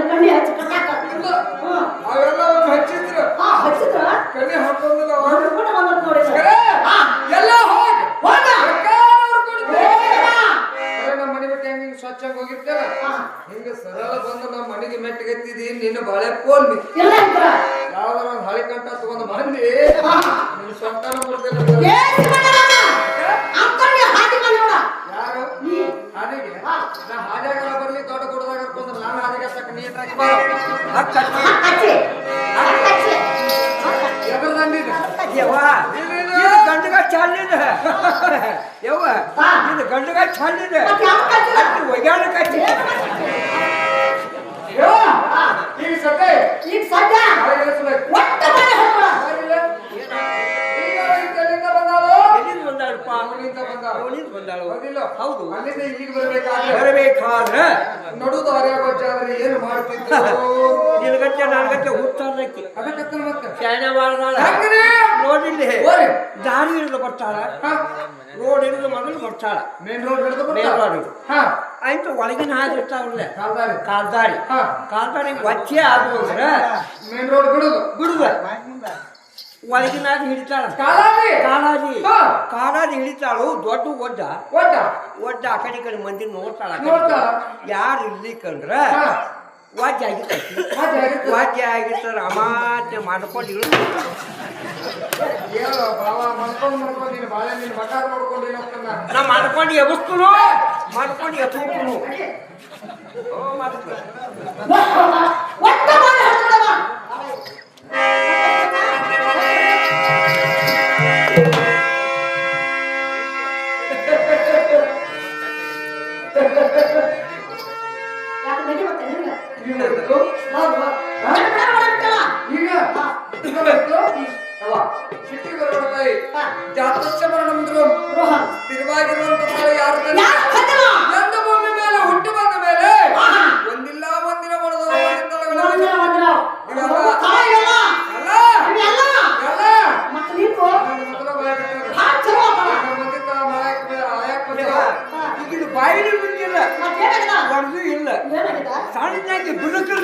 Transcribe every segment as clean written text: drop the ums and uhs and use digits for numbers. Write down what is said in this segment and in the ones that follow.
ಕಣ್ಣಿ ಹಚ್ಚಿ ಕಟ್ಟಾಕ ಅವೆಲ್ಲ ಹಚ್ಚಿದ್ರು ಕಣ್ಣಿ ಹಾಕೋದಿಲ್ಲ ನೋಡಿ ಎಲ್ಲ ಹೋಗ ಹೋಗ ನಮ್ಮ ಮನೆ ಬಿಟ್ಟು ಹೆಂಗ ಸ್ವಚ್ಛಂಗ ಹೋಗಿರ್ತೇವ ಹಿಂಗ ಸರಳ ಬಂದು ನಮ್ಮ ಮನೆಗೆ ಮೆಟ್ಟಿಗೆತ್ತಿದಿ ನಿನ್ನ ಬಾಳೆ ಪೋಲ್ ಯಾವ್ದಾರ ಒಂದು ಹಳಿ ಕಂಠ ತಗೊಂಡು ಬಂದಿ ನಿನ್ನ ಸ್ವಂತನ ಮುಡ್ತೇನೆ ಯಾರು ಹಾದಿಗೆ ನಾ ಹಾದ್ಯಾಗ ಬರ್ಲಿ ದೊಡ್ಡ ಕೊಡದಾಗ ಕರ್ಕೊಂಡ್ರೆ ನಾನು ಹಾದಿಗೆ ತಕ್ಕ ನೀಟಾಗಿ ಎದ್ರದಂಡಿದೆ ಗಂಡಗ ಚಾಲಿದೆ ಯವ್ವ ಇದು ಗಂಡಗ ಚಾಲಿದೆ ಒಗ್ಯಾಣ ಕಚ್ಚಿ ಈಗ ಸದ್ಯ ಈಗ ಸದ್ಯ ಒಟ್ಟ ಮನೆ ಹೋಗೋಣ ಹೌದು ಅಲ್ಲಿಂದ ಇಲ್ಲಿಗೆ ಬರಬೇಕಾದ್ರೆ ಬರಬೇಕಾದ್ರೆ ನಡುದು ಅರ್ಯಾಗೋಚಾದ್ರೆ ಏನು ಮಾಡ್ತಿದ್ರು ನಿನಗತ್ತೆ ನನಗತ್ತೆ ಹುಟ್ಟಾರಕ್ಕೆ ಅದಕ್ಕೆ ಮತ್ತೆ ಶಾಣೆ ಮಾಡ್ದಾಳ ನೋಡಿಲ್ಲಿ ದಾರಿ ಹಿಡಿದು ಬರ್ತಾಳ ರೋಡ್ ಹಿಡಿದು ಮೊದಲು ಬರ್ತಾಳ ಮೇನ್ ರೋಡ್ ಹಿಡಿದು ಮೇನ್ ರೋಡ್ ಹಾ ಆಯ್ತು ಒಳಗಿನ ಹಾದಿ ಇರ್ತಾವಲ್ಲ ಕಾಲ್ದಾರಿ ಕಾಲ್ದಾರಿ ವಚ್ಚೆ ಆದ್ರು ಅಂದ್ರೆ ಮೇನ್ ರೋಡ್ ಬಿಡುದು ಒಳಗಿನ ಹಾದಿ ಹಿಡಿತಾಳ ಕಾಲಾದಿ ಹಿಡಿತಾಳು ದೊಡ್ಡ ಒಡ್ಡ ಆ ಕಡೆ ಕಡೆ ಮಂದಿ ನೋಡ್ತಾಳ ಯಾರು ಇರ್ಲಿಕ್ಕಂದ್ರ ವಾದ್ಯ ಆಗಿರ್ತೈತಿ ವಾದ್ಯ ಆಗಿರ್ತಾರ ಅಮಾತ್ಯ ಮಾಡ್ಕೊಂಡು ಇಳಿದು ನಾ ಮಾಡ್ಕೊಂಡು ಎಬ್ಬಿಸ್ತನು ಮಾಡ್ಕೊಂಡು ಎತ್ಕೊಂಡು ಒಟ್ಟ ಮನೆ ಹೋಗೋಣ ಸ್ಥಿರವಾಗಿರುವಂತಹ ಯಾರು ಭೂಮಿ ಮೇಲೆ ಹುಟ್ಟು ಬಂದ ಮೇಲೆ ಒಂದಿಲ್ಲ ಒಂದಿನ ಇದು ಬಾಯಿಲಿ ಬಂದಿಲ್ಲ ಹೊರದು ಇಲ್ಲ ಸಣ್ಣಾಗಿ ಬಿರುಕು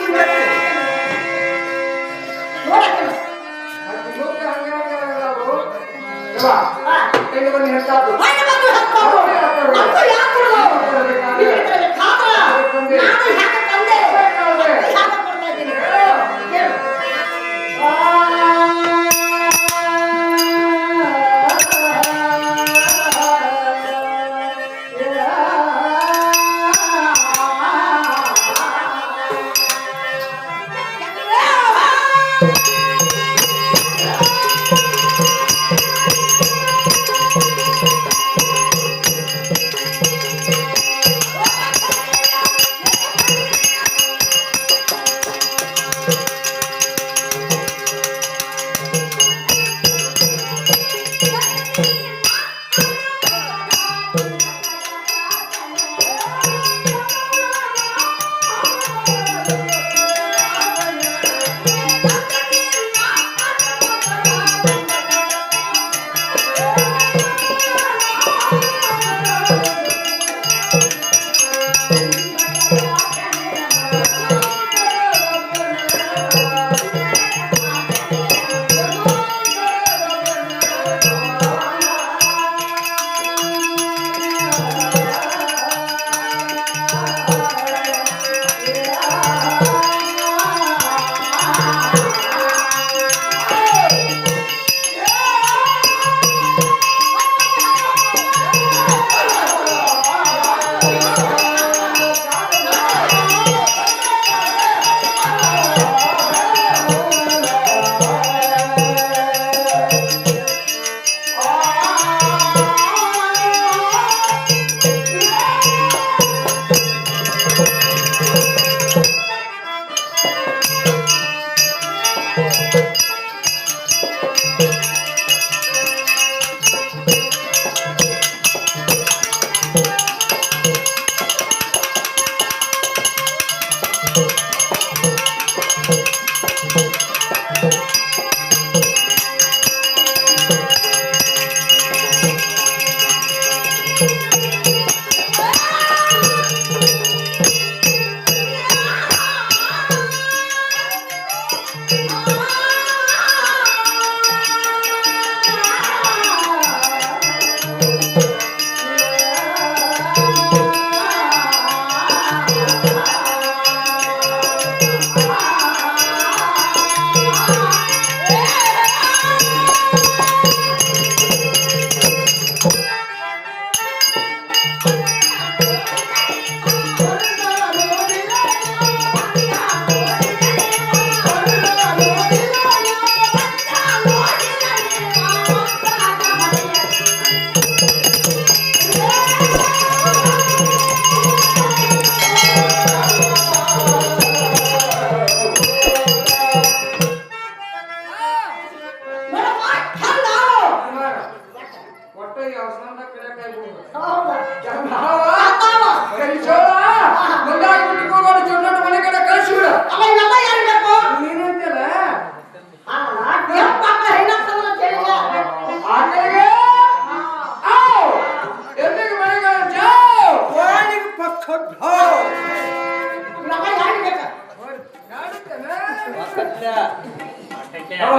ಅವ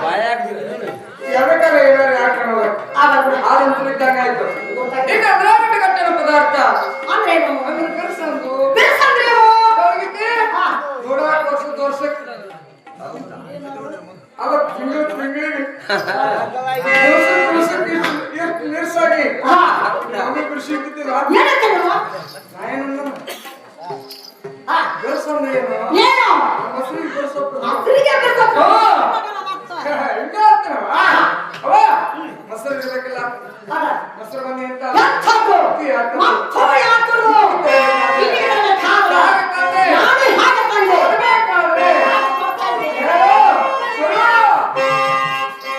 ಬಾಯಾಗ ಎದಕ್ಕಾರ ಏನಾರು ಯಾಕನ್ನೋದು ಹಾಲು ಇದ್ದಂಗ ಆಯ್ತು ಈಗ ಅದ್ರಾಗಟ್ಟ ಕಟ್ಟಿನ ಪದಾರ್ಥ ಅಂದ್ರೇನು ಅಂದ್ರೆ ಕರ್ಸಂದು ಬೆರ್ಸಂದ್ರೇನು? ಹಾ. ನೋಡಾಕ ವರ್ಷಕ್ಕೆ ಅಲ್ಲ ತಿಂಗಳಿಗೆ ಎಷ್ಟು ನಿರ್ಸಾಗಿ ಹಾ. ನಮಗೆ ಕೃಷಿ ಇದ್ದಿದ್ದಿಲ್ಲ ಏನಕ್ಕೆ ನೀವು? ನಾನು ಹಾ. ಬೆರ್ಸಂದ್ರೆ ಏನು ಏನು? ಮೊಸರಿಗೆ ಬೆರ್ಸೋದು ಹಸ್ರಿಗೆ ಬೆರ್ಸೋದು? ಹಿಂಗ ಅಂತಾರವ ಅವ ಮೊಸರು ಇರ್ಬೇಕಿಲ್ಲ ಅದ. ಮೊಸರು ಬನ್ನಿ ಅಂತ ಎಂಥದ್ದು? ಮತ್ತೊಮ್ಮೆ ಯಾತರು? ಇಲ್ಲಿಗೆ ಕಾದು. ನಾನು ಹಾಗೆ ತಂದೆ. ಬರ್ಬೇಕಾದ್ರೆ ಕೊಡ್ತಾ ಇದ್ದೆ. ಹೇಳು, ಸುಳ್ಳು.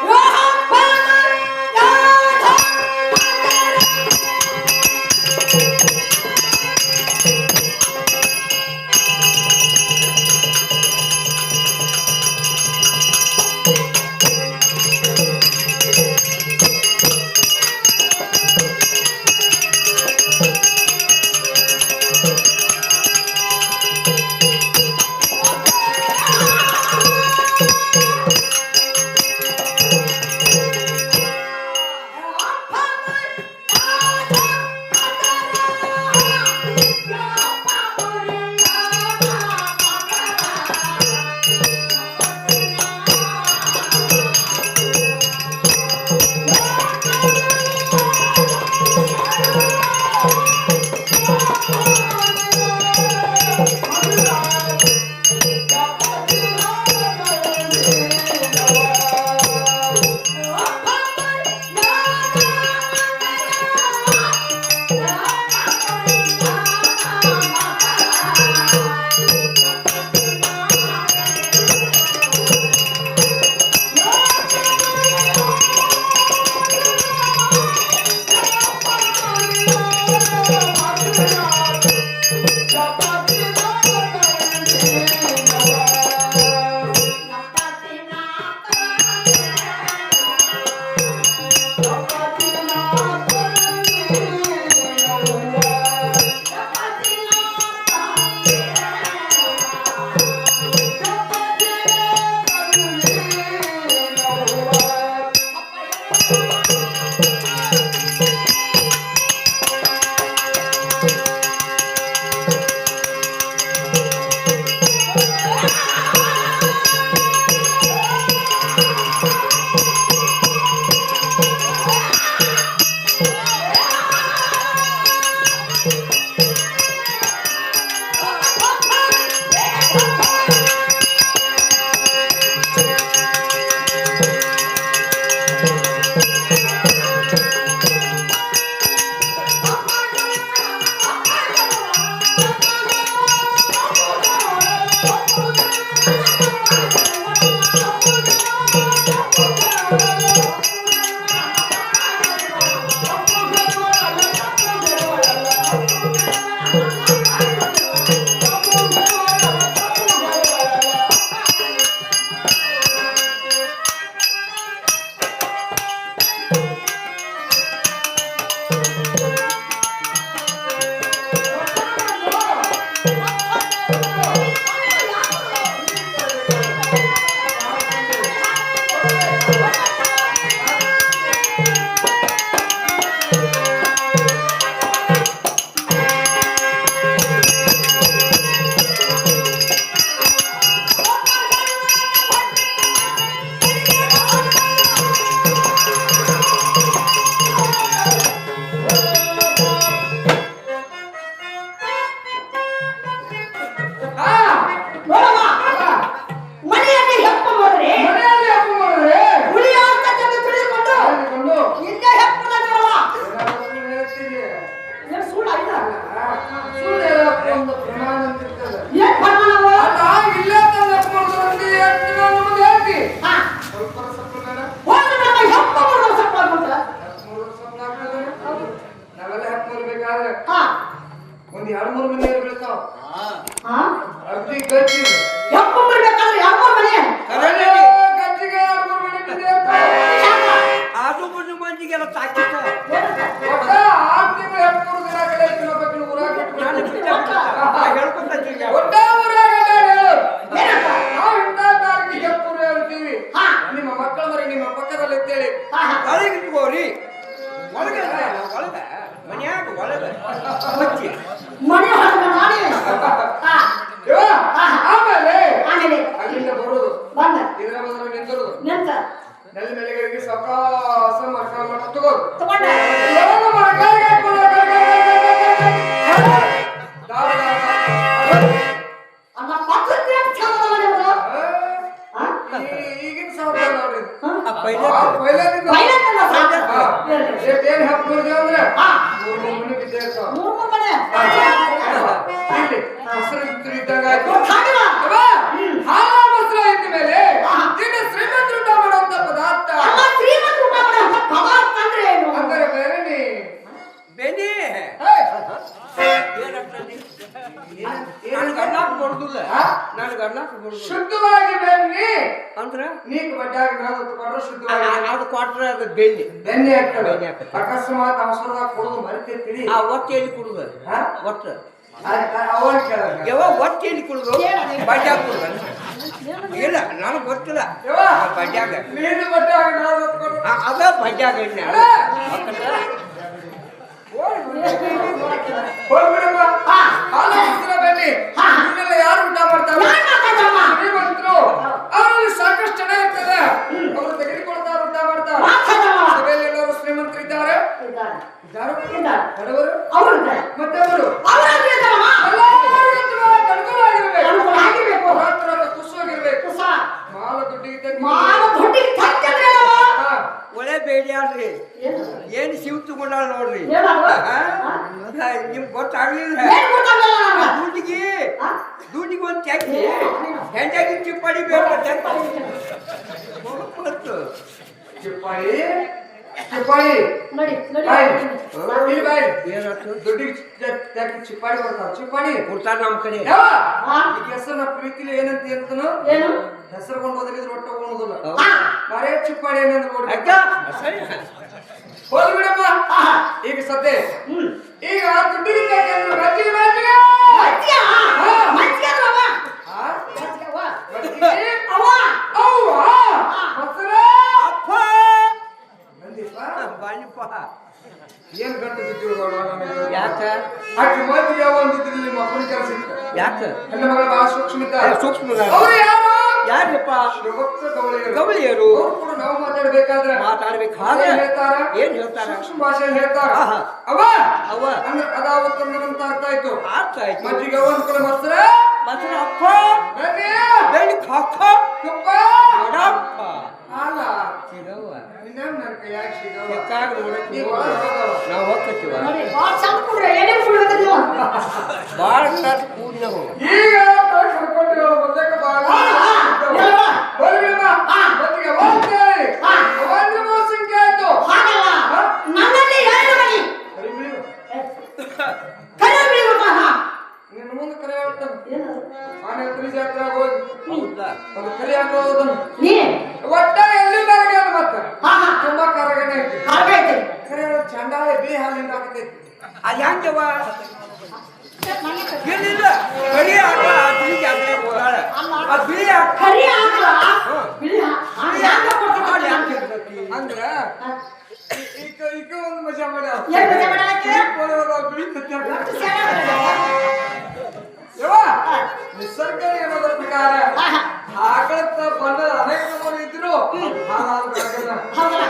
ರೋಹನ್ ಬಾದರ್ ಯಾದವ್. ಒಂದ್ 2-3 ಮನೆ ಬೀಳ್ತಾವ. ಹಾ ಅರ್ಧಿ ಗಚ್ಚಿ ಯಪ್ಪ ಬರ್ಬೇಕಾದ್ರೆ ಯಾಕೋ ಮನೆ ಗಚ್ಚಿಗೆ 2-3 ಮನೆ ಬಿದ್ದಿರ್ತಾವ. ಆಜು ಬಾಜು ಮಂದಿಗೆಲ್ಲ ತಾಕಿತ್ತ ಒಟ್ಟ 6 ತಿಂಗಳು 2-3 ದಿನ ಕಡೆ ತಿನ್ನಬೇಕು ಊರಾಗ ನಾನು ಹೇಳ್ಕೊಂತ ಒಟ್ಟ ಊರಾಗ ನಾವು ಇಂಥ ನೆಲ ನೆಲೆಗಳಿಗೆ ಸಾವಕಾಶ ಮರ್ಕಾಲ ತಗೋ ತಗೊಂಡೆ ಅಮ್ಮ ಪಕ್ಕಕ್ಕೆ ಚಂದ ಮಾಡಿದ್ರು ಈಗಿನ ಸಾವಕಾಶ ನೋಡ್ರಿ ಪೈಲೆ ಬೈಲಂತಲ್ಲ ಏನ್ ಹಬ್ಬ ನೋಡಿದೆ ಅಂದ್ರೆ ಹಾ ಮೂರು ಮನೆ ಬಿದ್ದೆ ಇರ್ತಾವ. ಮೂರು ಮನೆ ಇಲ್ಲಿ ಮೊಸರು ಇದ್ದಂಗ ಆಯ್ತು. ಹಾಗಿಲ್ಲ ಅವ್ವ, ಹಾಲು ಮೊಸರು ಇದ್ದ ಮೇಲೆ ಇನ್ನು ಶ್ರೀಮಂತರು ಊಟ ಮಾಡುವಂತ ಪದಾರ್ಥ ಅಮ್ಮ ಶ್ರೀಮಂತ ಊಟ ಮಾಡೋ ಪದಾರ್ಥ ಅಂದ್ರೆ ಏನು ಅಂದರೆ ಬೇರೆ ನೀ ಬೆನಿ ಹೇ, ನನಗೆ ಅಣ್ಣಾಕ್ ಬರುದಿಲ್ಲ ಹಾ? ನನಗೆ ಅಣ್ಣಾಕ್ ಬರುದಿಲ್ಲ ಶುದ್ಧವಾಗಿ ಬೆನ್ನಿ ಅಂದ್ರ ನೀಕ್ ಬಡ್ಡಾಗ ನಾಲ್ಕು ಕೊಟ್ರೆ ಶುದ್ಧವಾಗಿ ಅದು ಕೊಟ್ರೆ ಅದು ಬೆಣ್ಣೆ ಬೆನ್ನಿ ಆಗ್ತದೆ. ಬೆಣ್ಣೆ ಆಗ್ತದೆ. ಅಕಸ್ಮಾತ್ ಅವಸರದಾಗ ಕೊಡೋದು ಮರಿತೈತಿ ಆ ಒಟ್ಟೆಯಲ್ಲಿ ಕುಡುದು ಹಾ? ಒಟ್ಟು ಅವನ್ ಕೇಳಂಗ ಯಾವ ಒಟ್ಟೆಯಲ್ಲಿ ಕುಡುದು ಬಡ್ಡ್ಯಾಗ ಕುಡುದು ಇಲ್ಲ ನನಗೆ ಗೊತ್ತಿಲ್ಲ ಯವ್ವ, ಬಡ್ಡ್ಯಾಗ ನೀನು ಬಡ್ಡಾಗ ನಾಲ್ಕು ಕೊಟ್ರೆ ಅದ ಬಡ್ಡ್ಯಾಗ ಹೋಗ್ಬಿಡಮ್ಮ. ಹಾಲು ಮೊಸರು ಬೆನ್ನಿ ಇವನ್ನೆಲ್ಲ ಯಾರು ಊಟ ಮಾಡ್ತಾರೆ? ಶ್ರೀಮಂತರು. ಅವರಲ್ಲಿ ಸಾಕಷ್ಟು ಜನ ಇರ್ತದೆ, ಅವರು ತೆಗೆದುಕೊಳ್ತಾರೆ, ಊಟ ಮಾಡ್ತಾರೆ. ಸಭೆಯಲ್ಲಿ ಎಲ್ಲರೂ ಶ್ರೀಮಂತರಿದ್ದಾರೆ, ಬಡವರು ಮತ್ತೆ ಅವರು ಕುಸೋಗಿರ್ಬೇಕು. ಮಾಲ ದುಡ್ಡಿಗೆ ಒಳ್ಳೆ ಬೇಡ್ಯಾಡ್ರಿ ಏನ್ ಶಿವ್ ತಗೊಂಡಾಳ ನೋಡ್ರಿ ನಿಮ್ಗೆ ಗೊತ್ತಾಗ್ಲಿಲ್ಲ ದುಡ್ಡಿಗೆ ಒಂದು ಟ್ಯಾಕ್ಸಿ ಹೆಂಡಾಗಿ ಚಿಪ್ಪಾಡಿ ಬೇಕು ಚಿಪ್ಪಾಡಿ ಚಿಪ್ಪಾಡಿ ಬಾಯ್ ಇಲ್ಲಿ ಬಾಯ್ ಏನಾಯ್ತು ದುಡ್ಡಿಗೆ ಚಿಪ್ಪಾಡಿ ಬರ್ತಾವ. ಚಿಪ್ಪಾಡಿ ಕೊಡ್ತಾರ ನಮ್ ಕಡೆ ಯಾವ ಈಗ ಹೆಸರು ನಾ ಪ್ರೀತಿಲಿ ಏನಂತ ಹೇಳ್ತಾನು ಹೆಸರು ಕೊಂಡು ಹೋದ್ರೆ ರೊಟ್ಟ ಹೋಗೋದಿಲ್ಲ ಬರೇ ಚಿಪ್ಪಾಡಿ ಏನಂತ ನೋಡಿ ಹೋದ್ ಬಿಡಮ್ಮ. ಈಗ ಸದ್ಯ ಈಗ ದುಡ್ಡಿಗೆ ಮಜ್ಜಿಗೆ ಏನ್ ಗಂಟು ಬಿದ್ದು ಯಾಕ ಆಕೆ ಮಜ್ಜಿಗೆ ಯಾವ ಒಂದಿದ್ರಲ್ಲಿ ಮಕ್ಕಳ ಕೆಲಸ ಇತ್ತು. ಯಾಕ ಹೆಣ್ಣು ಮಗಳ ಬಹಳ ಸೂಕ್ಷ್ಮ ಸೂಕ್ಷ್ಮ ಅವ್ರು ಯಾರು ಯಾರಪ್ಪ ಶ್ರೀವತ್ಸ ಗೌಳಿಯರು. ಗೌಳಿಯರು ಅವ್ರು ಕೂಡ ನಾವು ಮಾತಾಡ್ಬೇಕಾದ್ರೆ ಮಾತಾಡ್ಬೇಕಾದ್ರೆ ಏನ್ ಹೇಳ್ತಾರ? ಏನ್ ಹೇಳ್ತಾರ ಸೂಕ್ಷ್ಮ ಭಾಷೆಯಲ್ಲಿ ಹೇಳ್ತಾರ. ಆಹಾ. ಅವ ಅವ ಅಂದ್ರೆ ಅದಾವತ್ತಂದ್ರಂತ ಅರ್ಥ ಆಯ್ತು. ಅರ್ಥ ಆಯ್ತು ಮಜ್ಜಿಗೆ ಒಂದ್ ಕಡೆ ಮೊಸರ ಮತ್ತೆ ಅಪ್ಪ ಬೆಣ್ಣೆ ಬೆಳ್ಳಿ ಕಾಕ ತುಪ್ಪ ನೋಡಪ್ಪ ಹಾಲ ಸಿಗವ್ವ ಇನ್ನೇನ್ ನನ್ ಕೈಯಾಗ ಸಿಗವ. ಸಿಕ್ಕಾಗ ನೋಡಕ್ಕೆ ನೀ ಒಳಗ್ ಹೋಗವ. ನಾವು ಹೋಗ್ತೀವ ಬಾಳ ಕೂಡಿ ನಾವು ಈಗ ಕರ್ಕೊಂಡು ಬರ್ಬೇಕು ಬಾಳ ಬರ್ಬಿಡಮ್ಮ. ಮಜ್ಜಿಗೆ ಹೋಗ್ತೇವೆ ಅವಂದ್ರೆ ಮೋಸಂಕೆ ಆಯ್ತು. ನಿನ್ನ ಮುಂದೆ ಕರೆ ಹೇಳ್ತಾನೆ. ಆನೆ ಕರಿ ಜಾತ್ರೆ ಹೋಗಿ ಹೌದಾ ಒಂದು ಕರಿ ಹಾಕೋದನ್ನು ಒಟ್ಟ ಎಲ್ಲಿ ಕರಗಲ್ಲ ಮತ್ತೆ ತುಂಬಾ ಕರಗನೆ ಐತಿ. ಕರೆ ಚಂಡಾಳೆ ಬಿಳಿ ಹಾಲಿಂದ ಆಗ್ತೈತಿ. ಅದು ಹೆಂಗವ ಏನಿಲ್ಲ ಕರಿ ಹಾಕ ಬಿಳಿ ಜಾತ್ರೆ ಹೋಗಾಳ ಆ ಬಿಳಿ ಹಾಕ ಅಂದ್ರ ಈಗ ಒಂದು ಮಜಾ ಮಾಡ್ಯಾವ. ಬಿಳಿ ಯವ್ವ, ನಿಸರ್ಗ ಏನದ ಪ್ರಕಾರ ಆಕಳತ್ತ ಬಣ್ಣದ ಅನೇಕ ನಮೂನೆ ಇದ್ರು ಹಾಲಾದ್ರು